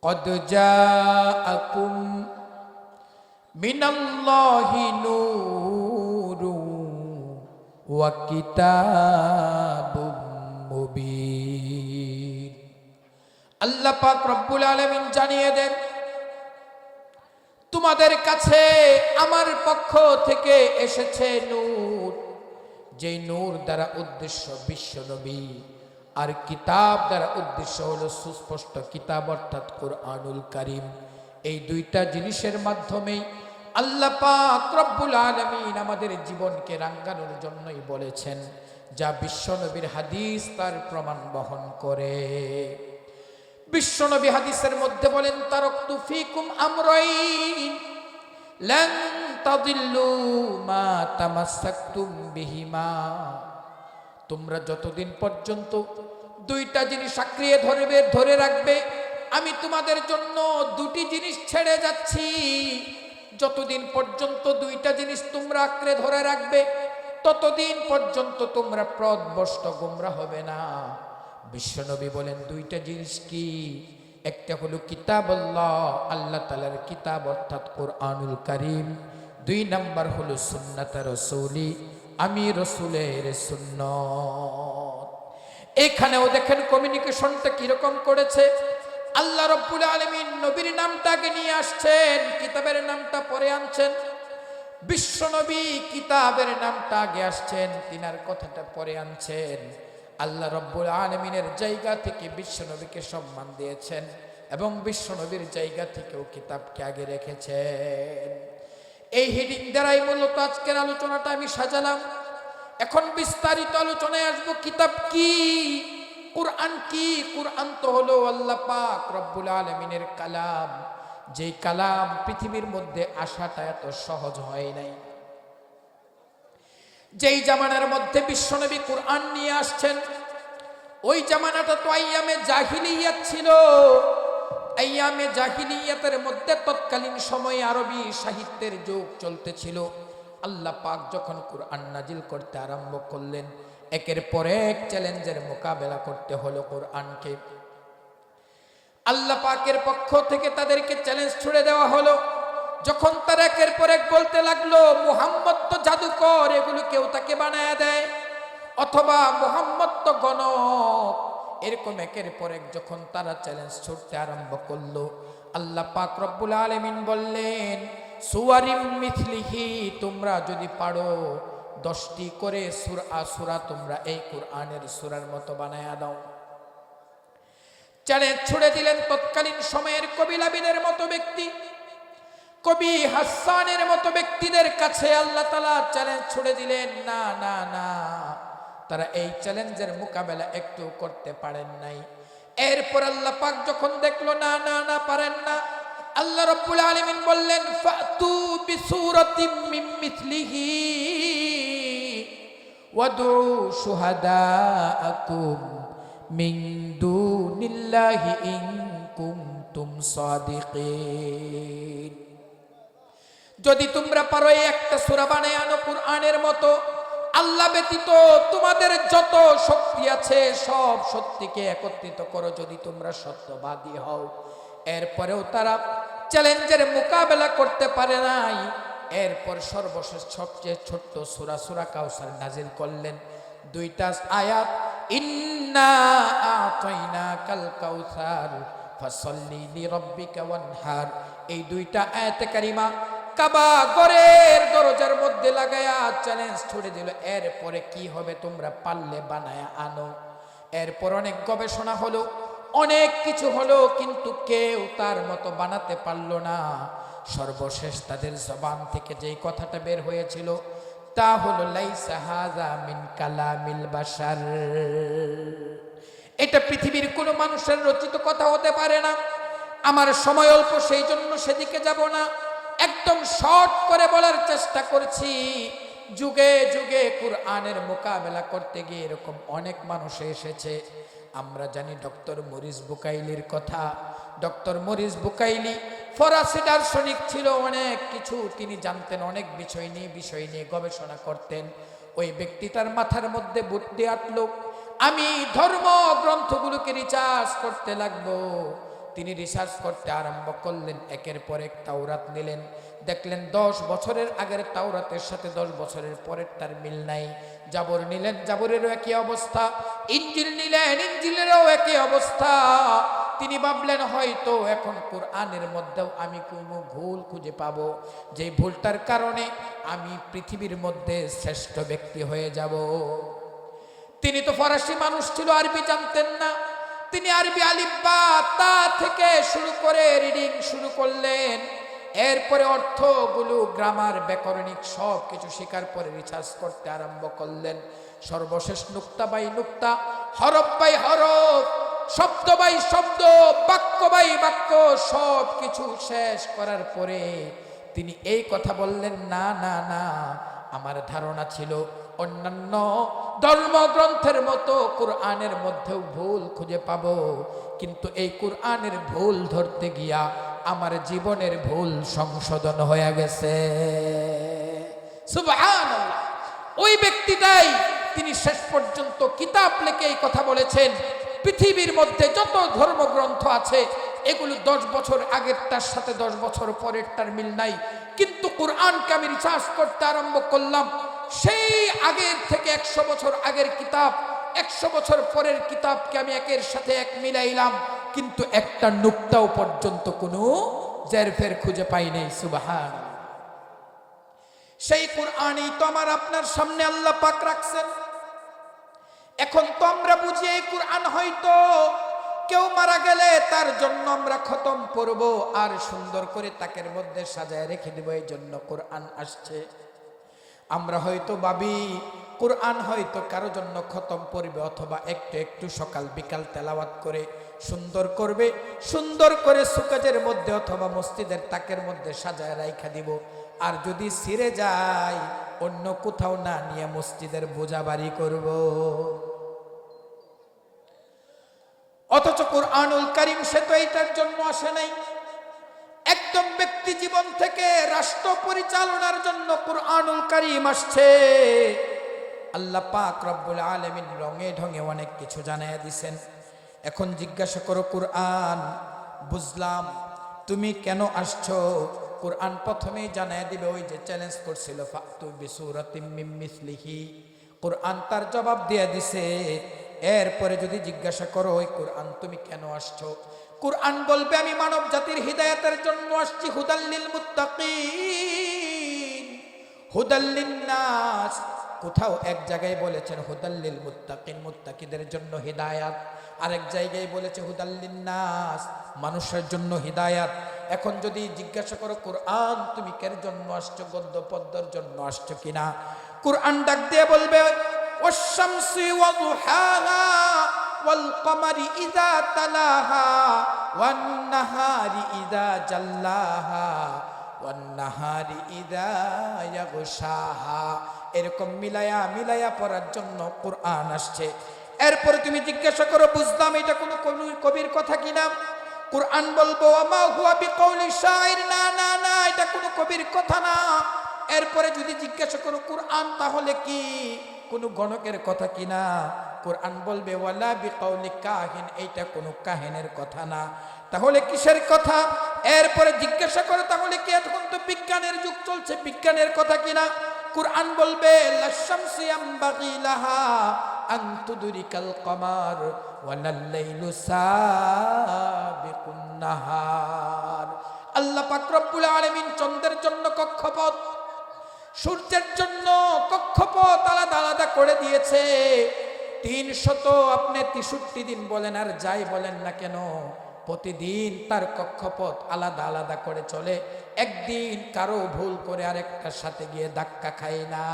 قد جاءكم من الله نور وكتاب মুবিন। আল্লাহ পাক রব্বুল আলামিন জানিয়ে দেন, তোমাদের কাছে আমার পক্ষ থেকে এসেছে নূর, যেই নূর দ্বারা উদ্দেশ্য বিশ্ব নবী, আর কিতাব দ্বারা উদ্দেশ্য হলো সুস্পষ্ট কিতাব অর্থাৎ কুরআনুল কারীম। এই দুইটা জিনিসের মাধ্যমেই আল্লাহ পাক রব্বুল আলামিন আমাদের জীবনকে রাঙ্গানোর জন্যই বলেছেন, যা বিশ্বনবীর হাদিস তার প্রমাণ বহন করে। বিশ্বনবী হাদিসের মধ্যে বলেন, তারাকতু ফীকুম আমরাইন লান তাদিল্লু মা তামাসসাকতুম বিহিমা। তোমরা যতদিন পর্যন্ত দুইটা জিনিস আঁকড়িয়ে ধরে রাখবে, আমি তোমাদের জন্য দুটি জিনিস ছেড়ে যাচ্ছি। যতদিন পর্যন্ত দুইটা জিনিস তোমরা আঁকড়ে ধরে রাখবে, ততদিন পর্যন্ত তোমরা পথভ্রষ্ট গোমরা হবে না। বিশ্বনবী বলেন, দুইটা জিনিস কি? একটা হলো কিতাবুল্লাহ, আল্লাহ তাআলার কিতাব অর্থাৎ কুরআনুল কারীম। দুই নাম্বার হলো সুন্নাতে রাসূলি, আমি রাসূলের সুন্নাত। এখানেও দেখেন কমিউনিকেশনটা কিরকম করেছে। আল্লাহ রাব্বুল আলামিন নবীর নামটাকে নিয়ে আসছেন, কিতাবের নামটা পরে আনছেন। বিশ্বনবী কিতাবের নামটা আগে আসছেন, তিনার কথাটা পরে আনছেন। আল্লাহ রাব্বুল আলামিনের জায়গা থেকে বিশ্বনবীকে সম্মান দিয়েছেন এবং বিশ্বনবীর জায়গা থেকেও কিতাবকে আগে রেখেছেন। এই হেডিং দ্বারাই মূলত আজকের আলোচনাটা আমি সাজালাম। এখন বিস্তারিত আলোচনায় আসবো। কিতাব কি? কুরআন কি? কুরআন তো হলো আল্লাহ পাক রব্বুল আলামিনের কালাম, যেই কালাম পৃথিবীর মধ্যে আসাটা এত সহজ হয় নাই। যেই জামানার মধ্যে বিশ্বনবী কুরআন নিয়ে আসছেন, ওই জামানাটা তো আইয়ামে জাহিলিয়াত ছিল। আইয়ামে জাহিলিয়াতের মধ্যে তৎকালীন সময়ে আরবি সাহিত্যের যুগ চলতেছিল। আল্লাহ পাক যখন কুরআন নাজিল করতে আরম্ভ করলেন, একের পর এক চ্যালেঞ্জের মোকাবেলা করতে হলো কুরআনকে। আল্লাহ পাকের পক্ষ থেকে তাদেরকে চ্যালেঞ্জ ছুড়ে দেওয়া হলো। যখন তারা একের পর এক বলতে লাগলো, মুহাম্মদ তো জাদুকর, এগুলো কেউ তাকে বানায় দেয়, অথবা মুহাম্মদ তো গণক, এরকম একের পর এক যখন তারা চ্যালেঞ্জ ছুড়তে আরম্ভ করলো, আল্লাহ পাক রব্বুল আলামিন বললেন, সুওয়ারিম মিথলিহি, তোমরা যদি পারো 10টি করে সূরা তোমরা এই কুরআনের সূরার মতো বানায়া দাও। চ্যালেঞ্জ ছুড়ে দিলেন তৎকালীন সময়ের কবিলাবিদের মতো ব্যক্তি, কবি হাসানের মতো ব্যক্তিদের কাছে আল্লাহ তাআলা চ্যালেঞ্জ ছুড়ে দিলেন। না না না, তারা এই চ্যালেঞ্জের মোকাবেলা একটু করতে পারেন নাই। এরপর আল্লাহ পাক যখন দেখলো না না না পারেন না, আল্লাহ রাব্বুল আলামিন বললেন, ফাতু বিসূরাতিম মিন মিথলিহি ওয়াদউ শুহাদাআকুম মিন দুনিল্লাহি ইন কুনতুম সাদিকিন। যদি তোমরা পারো এই একটা সূরা বানায় আনো কুরআনের মতো, আল্লাহ ব্যতীত তোমাদের যত শক্তি আছে সব শক্তিকে একত্রিত করো, যদি তোমরা সত্যবাদী হও। এরপরেও তারা চ্যালেঞ্জের মোকাবেলা করতে পারে নাই। এরপর সর্বশেষ সবচেয়ে ছোট্ট সূরা, সূরা কাউসার নাজিল করলেন। 2টা আয়াত, ইন্না আতাইনাকাল কাউসার ফাসাল্লি লিরাব্বিকা ওয়ানহার। এই 2টা আয়াতে কারিমা কাবা ঘরের দরজার মধ্যে লাগায়া চ্যালেঞ্জ ছুড়ে দিল। এরপরে কি হবে? তোমরা পারলে বানায়া আনো। এরপর অনেক গবেষণা হলো, অনেক কিছু হলো, কিন্তু কেউ তার মতো বানাতে পারলো না। সর্বশেষ তাদের জবান থেকে যেই কথাটা বের হয়েছিল তা হলো, লাইসা হাযা মিন কালামিল বাশার, এটা পৃথিবীর কোনো মানুষের রচিত কথা হতে পারে না। আমার সময় অল্প, সেই জন্য সেদিকে যাব না, একদম শর্ট করে বলার চেষ্টা করছি। যুগে যুগে কুরআনের মোকাবেলা করতে গিয়ে এরকম অনেক মানুষ এসেছে। আমরা জানি ডক্টর মরিস বুকাইলির কথা। ডক্টর মরিস বুকাইলি ফরাসি দার্শনিক ছিল, অনেক কিছু তিনি জানতেন, অনেক বিষয় নিয়ে গবেষণা করতেন। ওই ব্যক্তিটার মাথার মধ্যে বুদ্ধি আটলো, আমি ধর্ম গ্রন্থগুলোকে রিসার্চ করতে লাগবো, তিনি রিসার্চ করতে আরম্ভ করলেন, একের পর এক তাওরাত নিলেন, দেখলেন 10 বছরের আগের তাওরাতের সাথে 10 বছরের পরের তার মিল নাই। জাবর নিলেন, জাবরেরও একই অবস্থা। ইনজিল নিলেন, ইনজিলেরও একই অবস্থা। তিনি ভাবলেন হয়তো এখন কোরআনের মধ্যেও আমি কোনো ভুল খুঁজে পাবো, যে ভুলটার কারণে আমি পৃথিবীর মধ্যে শ্রেষ্ঠ ব্যক্তি হয়ে যাব। তিনি তো ফরাসি মানুষ ছিল, আরবি জানতেন না। তিনি আরবি আলিফ বা তা থেকে শুরু করে রিডিং শুরু করলেন। এরপরে অর্থগুলো, গ্রামার, ব্যাকরণিক সব কিছু শেখার পরে রিসার্চ করতে আরম্ভ করলেন। সর্বশেষ নুক্তা বাই নুক্তা, হরফ বাই হরফ, শব্দ বাই শব্দ, বাক্য বাই বাক্য সব কিছু শেষ করার পরে তিনি এই কথা বললেন, না না না, আমার ধারণা ছিল অন্যান্য ধর্মগ্রন্থের মতো কোরআনের মধ্যেও ভুল খুঁজে পাবো, কিন্তু এই কোরআনের ভুল ধরতে গিয়া আমার জীবনের ভুল সংশোধন হয়ে গেছে। সুবহানাল্লাহ। ওই ব্যক্তিটাই তিনি শেষ পর্যন্ত কিতাব লিখে এই কথা বলেছেন, পৃথিবীর মধ্যে যত ধর্মগ্রন্থ আছে এগুলো 10 বছর আগেরটার সাথে 10 বছর পরেরটার মিল নাই, কিন্তু কোরআনকে আমি রিসার্চ করতে আরম্ভ করলাম, সেই আগের থেকে 100 বছর আগের কিতাব, 100 বছর পরের কিতাবকে আমি একের সাথে এক মিলাইলাম, কিন্তু একটা নুক্তাও পর্যন্ত কোনো জেরফের খুঁজে পাই নাই। সুবহানাল্লাহ। সেই কোরআনই তো আমার আপনার সামনে আল্লাহ পাক রাখছেন। এখন তো আমরা বুঝি এই কোরআন হয়তো কেউ মারা গেলে তার জন্য আমরা খতম পড়ব আর সুন্দর করে তাকের মধ্যে সাজায় রেখে দেব, এই জন্য কোরআন আসছে। আমরা হয়তো ভাবি কোরআন হয়তো কারো জন্য খতম পড়বে, অথবা একটু একটু সকাল বিকাল তেলাওয়াত করে সুন্দর করবে, সুন্দর করে সুকাজের মধ্যে অথবা মসজিদের তাকের মধ্যে সাজায় রাইখা দিব, আর যদি ছিঁড়ে যায় অন্য কোথাও না নিয়ে মসজিদের বোঝা বাড়ি করব। অথচ কোরআনুল কারীম সে তো এইটার জন্য আসে নাই। একদম ব্যক্তি জীবন থেকে রাষ্ট্র পরিচালনার জন্য কোরআনুল কারীম আসছে। আল্লাহ পাক রব্বুল আলামিন রঙে ঢঙে অনেক কিছু জানাইয়া দিছেন। এখন জিজ্ঞাসা করো, কোরআন বুঝলাম, তুমি কেন আসছো? কোরআন প্রথমেই জানাইয়া দিবে, ওই যে চ্যালেঞ্জ করছিল ফাতু বিসূরাতিম মিন মিসলিহি, কোরআন তার জবাব দিয়ে দিছে। এরপরে যদি জিজ্ঞাসা করো, ওই কোরআন তুমি কেন আসছো? কোরআন বলবে আমি মানব জাতির হিদায়াতের জন্য আসছি। হুদাল্লিল মুত্তাকিন, হুদাল্লিন নাস। কোথাও এক জায়গায় বলেছেন হুদাল্লিল মুত্তাকিন, মুত্তাকিদের জন্য হিদায়াত। আরেক জায়গায় বলেছে হুদাল্লিন নাস, মানুষের জন্য হিদায়াত। এখন যদি জিজ্ঞাসা করো কোরআন তুমি কার জন্য আসছো, গদ্য পদ্যর জন্য আসছো কিনা, কোরআন ডাক দিয়ে বলবে ওয়াশ-শামসি ওয়া দুহাহা ওয়াল কমারি ইযা তালাহা ওয়ান নাহারি ইযা জাল্লাহা ওয়ান নাহারি ইযা ইয়াগশাহা। এরকম মিলায়া মিলায়া পড়ার জন্য কোরআন আসছে। এরপরে তুমি জিজ্ঞাসা করো, বুঝলাম এটা কোনো কবির কথা কিনা, কোরআন বলবো আমা হুয়া বিকৌলি শাইর, না না না, এটা কোনো কবির কথা না। এরপরে যদি জিজ্ঞাসা করো কোরআন তাহলে কি কোনো গণকের কথা কিনা, কোরআন বলবে ওয়ালা বিকৌলি কাহিন, এইটা কোনো কাহিনের কথা না। তাহলে কিসের কথা? এরপরে জিজ্ঞাসা করো তাহলে কি এখন তো বিজ্ঞানের যুগ চলছে, বিজ্ঞানের কথা কিনা, কোরআন বলবে লাশ-শামসি ইয়ামবাগি লাহা আন তুদরিকাল কমার ওয়ালাল লাইলু সাবিকুন নাহার। আল্লাহ পাক রব্বুল আলামিন চন্দ্রের জন্য কক্ষপথ, সূর্যের জন্য কক্ষপথ আলাদা আলাদা করে দিয়েছে। 363 দিন বলেন আর যাই বলেন না কেন, প্রতিদিন তার কক্ষপথ আলাদা আলাদা করে চলে। একদিন কারো ভুল করে আরেকটার সাথে গিয়ে ধাক্কা খায় না।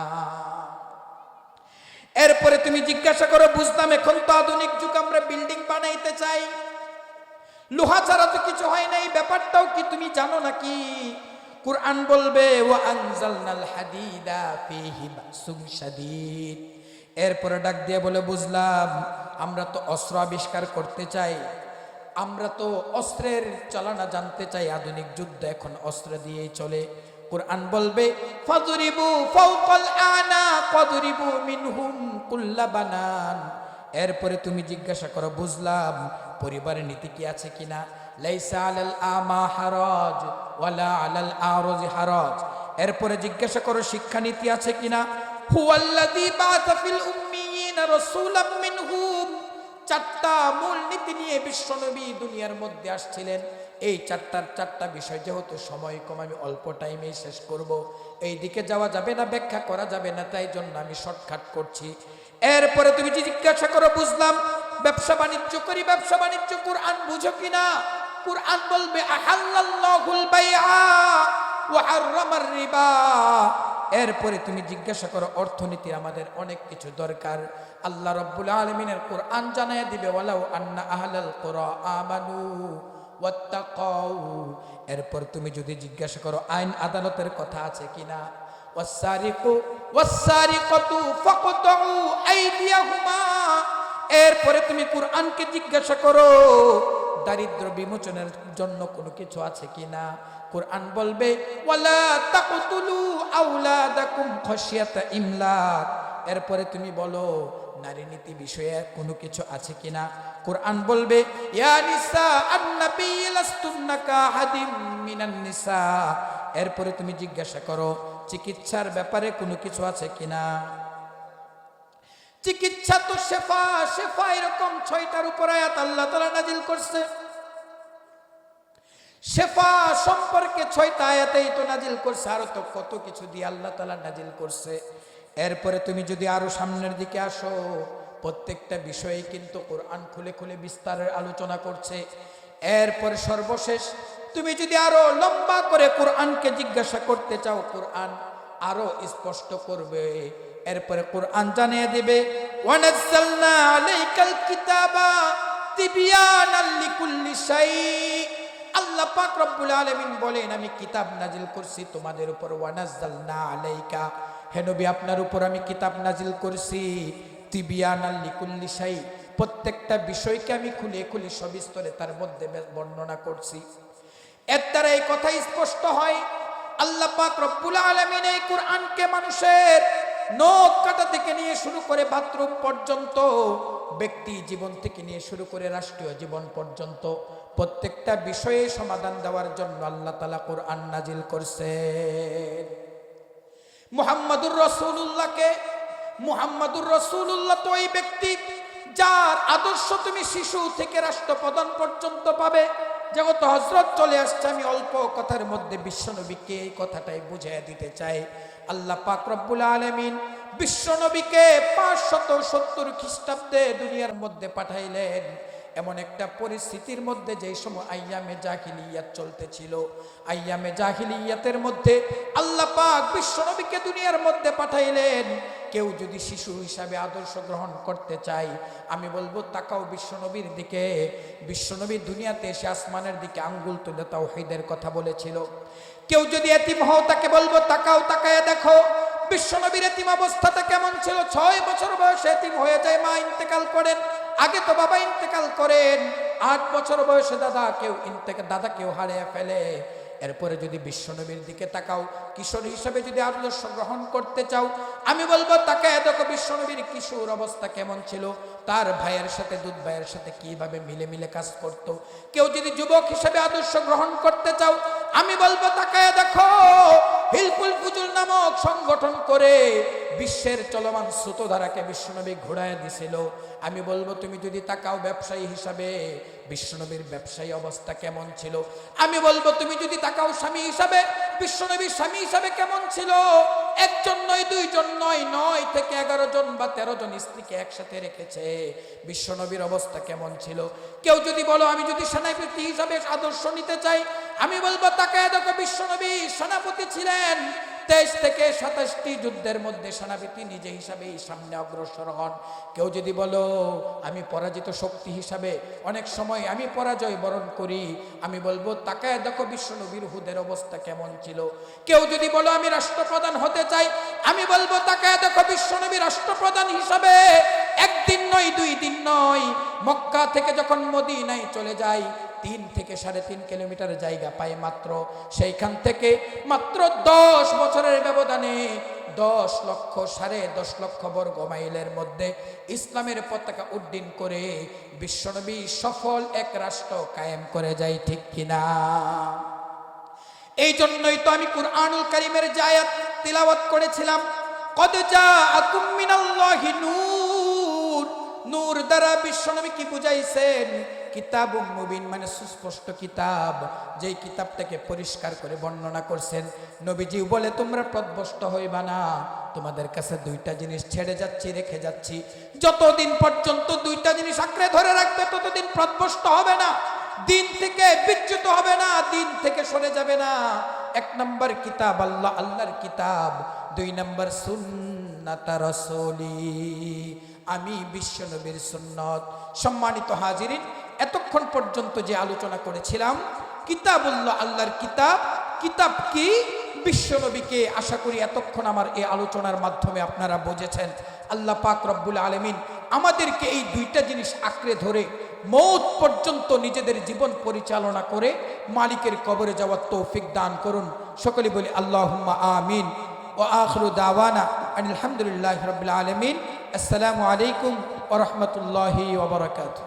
এরপরে তুমি জিজ্ঞাসা করো, বুঝলাম এখন তো আধুনিক যুগ, আমরা বিল্ডিং বানাইতে চাই, লোহা ছাড়া তো কিছু হয় না, এই ব্যাপারটাও কি তুমি জানো নাকি? কোরআন বলবে ওয়া আনজালনাল হাদিদা ফীহি বাসুম শাদীদ। এরপরে ডাক দিয়ে বলে, বুঝলাম আমরা তো অস্ত্র আবিষ্কার করতে চাই, আমরা তো অস্ত্রের চালানা জানতে চাই, আধুনিক যুদ্ধ এখন অস্ত্র দিয়েই চলে। কোরআন বলবে ফাযরিবু ফাওকাল আনাক ওয়াযরিবু মিনহুম কুল্লা বানান। এরপরে তুমি জিজ্ঞাসা করো, বুঝলাম পরিবারের নীতি কি আছে কিনা, লাইসা আলাল আমা হারাজ ওয়ালা আলাল আরজি হারাজ। এরপরে জিজ্ঞাসা করো শিক্ষানীতি আছে কিনা। হুয়াল্লাযী বাআসা ফিল উম্মিয়িনা রাসূলাম মিনহুম। চারটা মূল নীতি নিয়ে বিশ্বনবী দুনিয়ার মধ্যে আসছিলেন। এই চারটা বিষয়, যেহেতু সময় কম আমি অল্প টাইমেই শেষ করব, এই দিকে যাওয়া যাবে না, ব্যাখ্যা করা যাবে না, তাই জন্য আমি শর্টকাট করছি। এরপরে তুমি যে জিজ্ঞাসা করো, বুঝলাম ব্যবসা বাণিজ্য করি, ব্যবসা বাণিজ্য কোরআন বুঝো কিনা। কোরআন বলবে আহাল্লাল্লাহুল বাইআ ওয়া হাররামার রিবা। এরপরে তুমি জিজ্ঞাসা করো অর্থনীতি, আমাদের অনেক কিছু দরকার, আল্লাহ রাব্বুল আলামিনের কোরআন জানায়া দিবে ওয়ালাউ আন্না আহলাল কুরা আমানু ওয়াত্তাকাউ। এরপর তুমি যদি জিজ্ঞাসা করো আইন আদালতের কথা আছে কিনা, ওয়াসসারিকু ওয়াসসারিকাতু ফাকতাউ আইদিয়াহুমা। এরপরে তুমি কোরআনকে জিজ্ঞাসা করো দারিদ্র বিমোচনের জন্য কোনো কিছু আছে কিনা। কোরআন বলবে ওয়ালা তাকতুলু আওলাদাকুম খাশিয়াতা ইমলাক। এরপরে তুমি বলো নারী নীতি বিষয়ে কোনো কিছু আছে কিনা। কোরআন বলবে ইয়া নিসা আন-নবী লাস্তুন্না কাহাদিম মিনান নিসা। এরপরে তুমি জিজ্ঞাসা করো চিকিৎসার ব্যাপারে কোনো কিছু আছে কিনা। চিকিৎসা তো শেফা, শেফা এরকম 6টার উপর আয়াত আল্লাহ তাআলা নাজিল করছে। শেফা সম্পর্কে 6টা আয়াতেই তো নাজিল করছে, আরো তো কত কিছু দিয়ে আল্লাহ তাআলা নাজিল করছে। এরপরে তুমি যদি আরো সামনের দিকে আসো, প্রত্যেকটা বিষয়ে কিন্তু কোরআন খুলে খুলে বিস্তারের আলোচনা করছে। এরপরে সর্বশেষ তুমি যদি আরো লম্বা করে কোরআনকে জিজ্ঞাসা করতে চাও, কোরআন আরো স্পষ্ট করবে। এরপরে কোরআন জানিয়ে দিবে ওয়ানাজ্জালনা আলাইকাল কিতাবা তিবয়ানাল লিকুল্লি শাই। আল্লাহ পাক রব্বুল আলামিন বলেন আমি কিতাব নাজিল করছি তোমাদের উপর। ওয়ানাজ্জালনা আলাইকা, হে নবী আপনার উপর আমি কিতাব নাজিল করছি তিবয়ানাল লিকুল্লি শাই, প্রত্যেকটা বিষয়কে আমি খুলে খুলে সবিস্তরে তার মধ্যে বর্ণনা করছি। এর দ্বারা এই কথা স্পষ্ট হয় আল্লাহ পাক রব্বুল আলামিন এই কোরআনকে মানুষের নখ কাটা থেকে নিয়ে শুরু করে বাথরুম পর্যন্ত, ব্যক্তি জীবন থেকে নিয়ে শুরু করে রাষ্ট্রীয় জীবন পর্যন্ত প্রত্যেকটা বিষয়ে সমাধান দেওয়ার জন্য আল্লাহ তাআলা কোরআন নাজিল করছেন। মুহাম্মাদুর রাসূলুল্লাহকে, মুহাম্মাদুর রাসূলুল্লাহ তো ওই ব্যক্তি যার আদর্শ তুমি শিশু থেকে রাষ্ট্রপ্রধান পর্যন্ত পাবে। যেহেতু হযরত চলে আসছে, আমি অল্প কথার মধ্যে বিশ্বনবীকে এই কথাটাই বুঝিয়ে দিতে চাই। আল্লাহ পাক রব্বুল আলামিন বিশ্বনবীকে 570 খ্রিস্টাব্দে দুনিয়ার মধ্যে পাঠাইলেন এমন একটা পরিস্থিতির মধ্যে, যেই সময় আইয়ামে জাহিলিয়াত চলতেছিল। আইয়ামে জাহিলিয়াতের মধ্যে আল্লাহ পাক বিশ্বনবীকে দুনিয়ার মধ্যে পাঠাইলেন। কেউ যদি শিশু হিসাবে আদর্শ গ্রহণ করতে চাই, আমি বলবো তাকাও বিশ্বনবীর দিকে। বিশ্বনবী দুনিয়াতে এসে আসমানের দিকে আঙ্গুল তুলে তাওহীদের কথা বলেছিল। কেউ যদি এতিম হও, তাকে বলবো তাকাও, তাকায় দেখো বিশ্বনবীর এতিম অবস্থাটা কেমন ছিল। 6 বছর বয়সে এতিম হয়ে যায়, মা ইন্তেকাল করেন। আগে তো বাবা ইন্তেকাল করেন, 8 বছর বয়সে দাদা কেউ হারিয়ে ফেলে। এরপরে যদি বিশ্বনবীর দিকে তাকাও, কিশোর হিসেবে যদি আদর্শ গ্রহণ করতে চাও, আমি বলবো তাকায় দেখো বিশ্বনবীর কিশোর অবস্থা কেমন ছিল, তার ভাইয়ের সাথে দুধ ভাইয়ের সাথে কিভাবে মিলে মিলে কাজ করত। কেউ যদি যুবক হিসেবে আদর্শ গ্রহণ করতে চাও, আমি বলবো তাকায় দেখো হিলফুল ফুজুল নামক সংগঠন করে বিশ্বের চলমান স্রোতধারাকে বিশ্বনবী ঘোরায় দিছিল। আমি বলবো তুমি যদি তাকাও ব্যবসায়ী হিসাবে, বিশ্বনবীর ব্যবসায়ী অবস্থা কেমন ছিল। আমি বলবো তুমি যদি তাকাও স্বামী হিসাবে, বিশ্বনবীর স্বামী হিসাবে কেমন ছিল। একজন নয়, দুইজন নয়, 9 থেকে 11 জন বা 13 জন স্ত্রীকে একসাথে রেখেছে। বিশ্বনবীর অবস্থা কেমন ছিল। কেউ যদি বলো আমি যদি সেনাপতি হিসাবে আদর্শ নিতে চাই, আমি বলবো তাকায় দেখো বিশ্বনবী সেনাপতি ছিলেন। 23 থেকে 27টি যুদ্ধের মধ্যে সেনাপতি নিজে হিসাবেই সামনে অগ্রসর হন। কেউ যদি বলো আমি পরাজিত শক্তি হিসাবে অনেক সময় আমি পরাজয় বরণ করি, আমি বলবো তাকায় দেখো বিশ্বনবীর হুদের অবস্থা কেমন ছিল। কেউ যদি বলো আমি রাষ্ট্রপ্রধান হতে চাই, আমি বলবো তাকায় দেখো বিশ্বনবী রাষ্ট্রপ্রধান হিসাবে একদিন নয়, 2 দিন নয়, মক্কা থেকে যখন মদিনায় চলে যায় 3 থেকে 3.5 কিলোমিটার জায়গা পায় মাত্র, সেইখান থেকে মাত্র 10 বছরের ব্যবধানে 10 লক্ষ 10.5 লক্ষ বর্গ মাইলের মধ্যে ইসলামের পতাকা উড্ডীন করে বিশ্বনবী সফল এক রাষ্ট্র কায়েম করে যায়, ঠিক কিনা? এই জন্যই তো আমি কুরআনুল কারীমের যে আয়াত তিলাওয়াত করেছিলাম, কদ জাআকুম মিনাল্লাহি নূর, নূর দ্বারা বিশ্বনবী কি বুঝাইছেন? কিতাবুম মুবিন, মানে সুস্পষ্ট কিতাব, যেই কিতাবটাকে পরিষ্কার করে বর্ণনা করছেন। নবীজি বলে তোমরা পথভ্রষ্ট হইবা না, তোমাদের কাছে দুইটা জিনিস ছেড়ে যাচ্ছি, রেখে যাচ্ছি, যতদিন পর্যন্ত দুইটা জিনিস আঁকড়ে ধরে রাখবে ততদিন পথভ্রষ্ট হবে না, দিন থেকে বিচ্যুত হবে না, দিন থেকে সরে যাবে না। 1 নম্বর কিতাব আল্লাহ, আল্লাহর কিতাব। 2 নম্বর সুন্নাত রাসূলি, আমি বিশ্বনবীর সুন্নত। সম্মানিত হাজিরিন, এতক্ষণ পর্যন্ত যে আলোচনা করেছিলাম কিতাবুল্লাহ, আল্লাহর কিতাব, কিতাব কি? বিশ্বনবীকে। আশা করি এতক্ষণ আমার এই আলোচনার মাধ্যমে আপনারা বুঝেছেন। আল্লাহ পাক রব্বুল আলামিন আমাদেরকে এই দুইটা জিনিস আঁকড়ে ধরে মৌত পর্যন্ত নিজেদের জীবন পরিচালনা করে মালিকের কবরে যাওয়ার তৌফিক দান করুন। সকলে বলি আল্লাহুম্মা আমিন। ওয়া আখিরু দাওয়ানা আলহামদুলিল্লাহি রাব্বিল আলামিন। আসসালামু আলাইকুম ওয়া রাহমাতুল্লাহি ওয়া বারাকাতুহু।